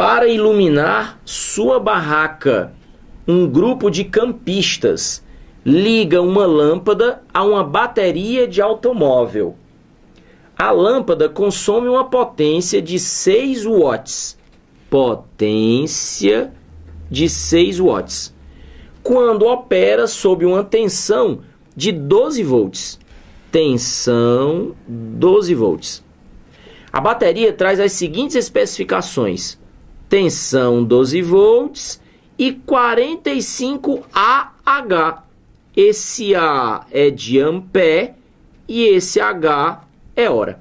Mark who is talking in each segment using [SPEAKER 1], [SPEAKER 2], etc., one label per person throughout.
[SPEAKER 1] Para iluminar sua barraca, um grupo de campistas liga uma lâmpada a uma bateria de automóvel. A lâmpada consome uma potência de 6 watts. Potência de 6 watts. Quando opera sob uma tensão de 12 volts. Tensão 12 volts. A bateria traz as seguintes especificações: tensão 12 volts e 45 Ah. Esse A é de ampere e esse H é hora.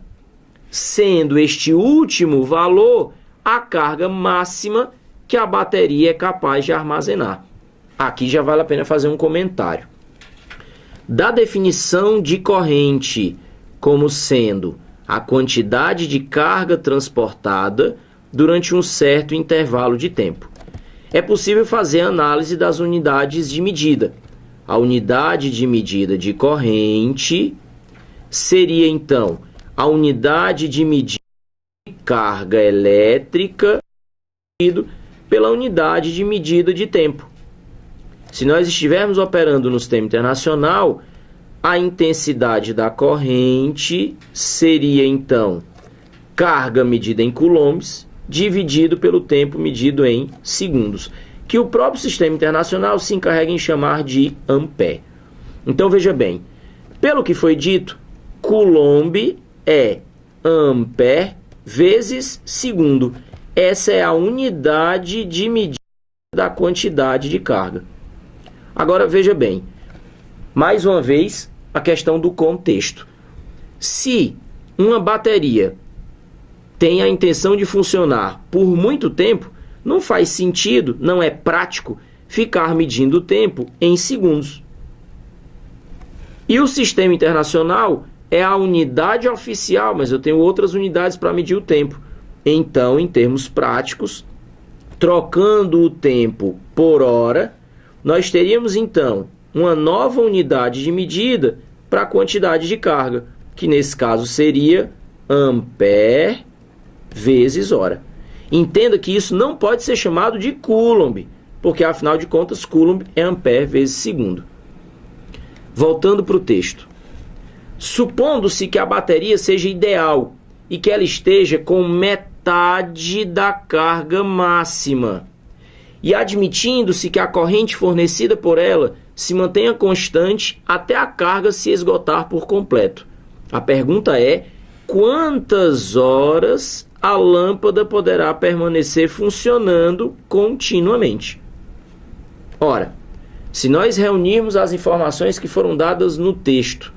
[SPEAKER 1] Sendo este último valor a carga máxima que a bateria é capaz de armazenar. Aqui já vale a pena fazer um comentário. Da definição de corrente como sendo a quantidade de carga transportada durante um certo intervalo de tempo, é possível fazer análise das unidades de medida. A unidade de medida de corrente seria, então, a unidade de medida de carga elétrica pela unidade de medida de tempo. Se nós estivermos operando no sistema internacional, a intensidade da corrente seria, então, carga medida em coulombs dividido pelo tempo medido em segundos, que o próprio sistema internacional se encarrega em chamar de ampere. Então, veja bem, pelo que foi dito, coulomb é ampere vezes segundo. Essa é a unidade de medida da quantidade de carga. Agora, veja bem, mais uma vez, a questão do contexto. Se uma bateria tem a intenção de funcionar por muito tempo, não faz sentido, não é prático, ficar medindo o tempo em segundos. E o sistema internacional é a unidade oficial, mas eu tenho outras unidades para medir o tempo. Então, em termos práticos, trocando o tempo por hora, nós teríamos então uma nova unidade de medida para a quantidade de carga, que nesse caso seria ampere vezes hora. Entenda que isso não pode ser chamado de coulomb, porque afinal de contas coulomb é ampere vezes segundo. Voltando para o texto. Supondo-se que a bateria seja ideal e que ela esteja com metade da carga máxima, e admitindo-se que a corrente fornecida por ela se mantenha constante até a carga se esgotar por completo. A pergunta é: quantas horas a lâmpada poderá permanecer funcionando continuamente? Ora, se nós reunirmos as informações que foram dadas no texto,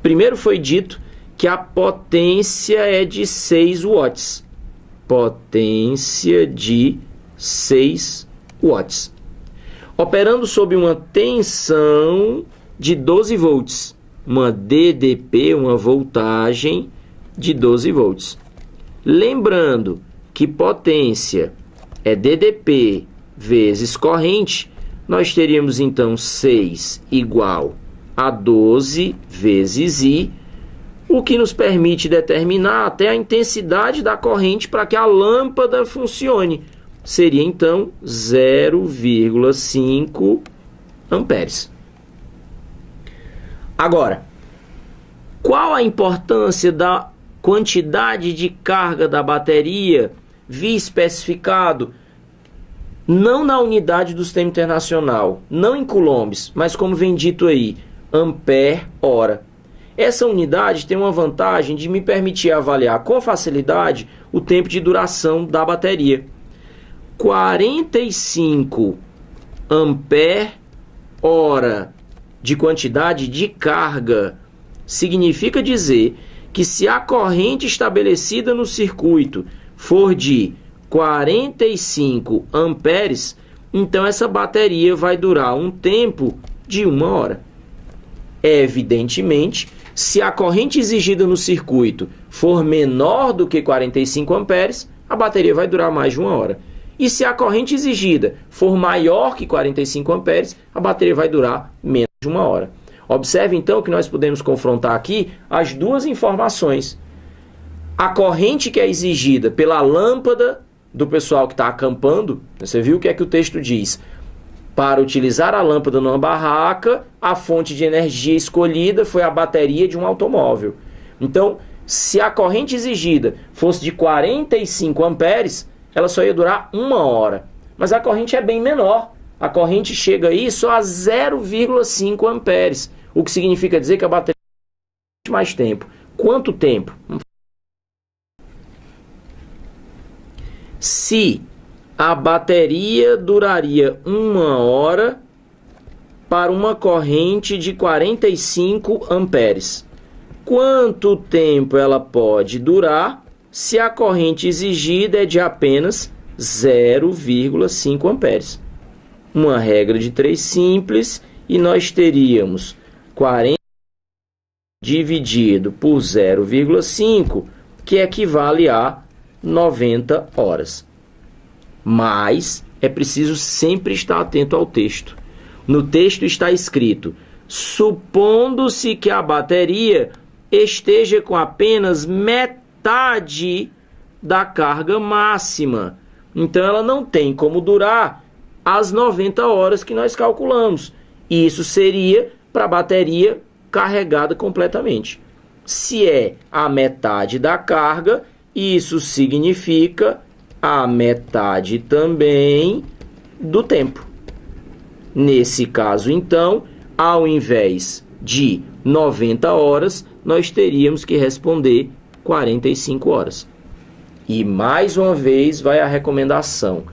[SPEAKER 1] primeiro foi dito que a potência é de 6 watts. Potência de 6 watts. Operando sob uma tensão de 12 volts. Uma DDP, uma voltagem de 12 volts. Lembrando que potência é DDP vezes corrente, nós teríamos então 6 igual a 12 vezes I, o que nos permite determinar até a intensidade da corrente para que a lâmpada funcione. Seria então 0,5 amperes. Agora, qual a importância da quantidade de carga da bateria via especificado não na unidade do sistema internacional, não em coulombs, mas como vem dito aí, ampere hora. Essa unidade tem uma vantagem de me permitir avaliar com facilidade o tempo de duração da bateria. 45 ampere hora de quantidade de carga significa dizer que se a corrente estabelecida no circuito for de 45 amperes, então essa bateria vai durar um tempo de 1 hora. Evidentemente, se a corrente exigida no circuito for menor do que 45 amperes, a bateria vai durar mais de 1 hora. E se a corrente exigida for maior que 45 amperes, a bateria vai durar menos de 1 hora. Observe então que nós podemos confrontar aqui as duas informações. A corrente que é exigida pela lâmpada do pessoal que está acampando, você viu o que é que o texto diz? Para utilizar a lâmpada numa barraca, a fonte de energia escolhida foi a bateria de um automóvel. Então, se a corrente exigida fosse de 45 amperes, ela só ia durar 1 hora. Mas a corrente é bem menor. A corrente chega aí só a 0,5 amperes. O que significa dizer que a bateria dura mais tempo. Quanto tempo? Se a bateria duraria 1 hora para uma corrente de 45 amperes, quanto tempo ela pode durar se a corrente exigida é de apenas 0,5 amperes? Uma regra de 3 simples e nós teríamos 40 dividido por 0,5, que equivale a 90 horas. Mas é preciso sempre estar atento ao texto. No texto está escrito: supondo-se que a bateria esteja com apenas metade da carga máxima. Então ela não tem como durar as 90 horas que nós calculamos. E isso seria para a bateria carregada completamente. Se é a metade da carga, isso significa a metade também do tempo. Nesse caso, então, ao invés de 90 horas, nós teríamos que responder 45 horas. E mais uma vez vai a recomendação,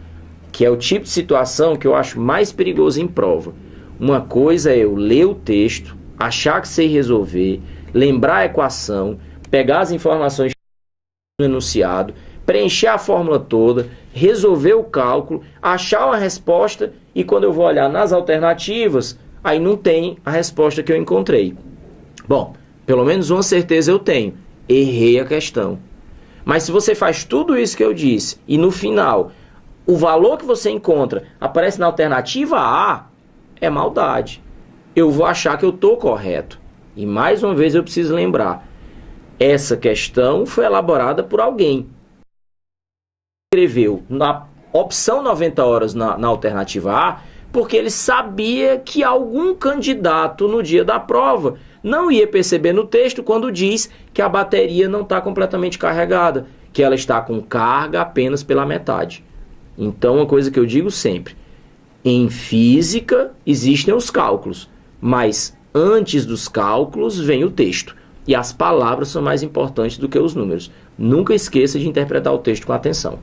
[SPEAKER 1] que é o tipo de situação que eu acho mais perigoso em prova. Uma coisa é eu ler o texto, achar que sei resolver, lembrar a equação, pegar as informações no enunciado, preencher a fórmula toda, resolver o cálculo, achar uma resposta e quando eu vou olhar nas alternativas, aí não tem a resposta que eu encontrei. Bom, pelo menos uma certeza eu tenho: errei a questão. Mas se você faz tudo isso que eu disse e no final o valor que você encontra aparece na alternativa A, é maldade. Eu vou achar que eu estou correto. E mais uma vez eu preciso lembrar: essa questão foi elaborada por alguém. Escreveu na opção 90 horas na alternativa A, porque ele sabia que algum candidato no dia da prova não ia perceber no texto quando diz que a bateria não está completamente carregada, que ela está com carga apenas pela metade. Então, uma coisa que eu digo sempre: em física existem os cálculos, mas antes dos cálculos vem o texto. E as palavras são mais importantes do que os números. Nunca esqueça de interpretar o texto com atenção.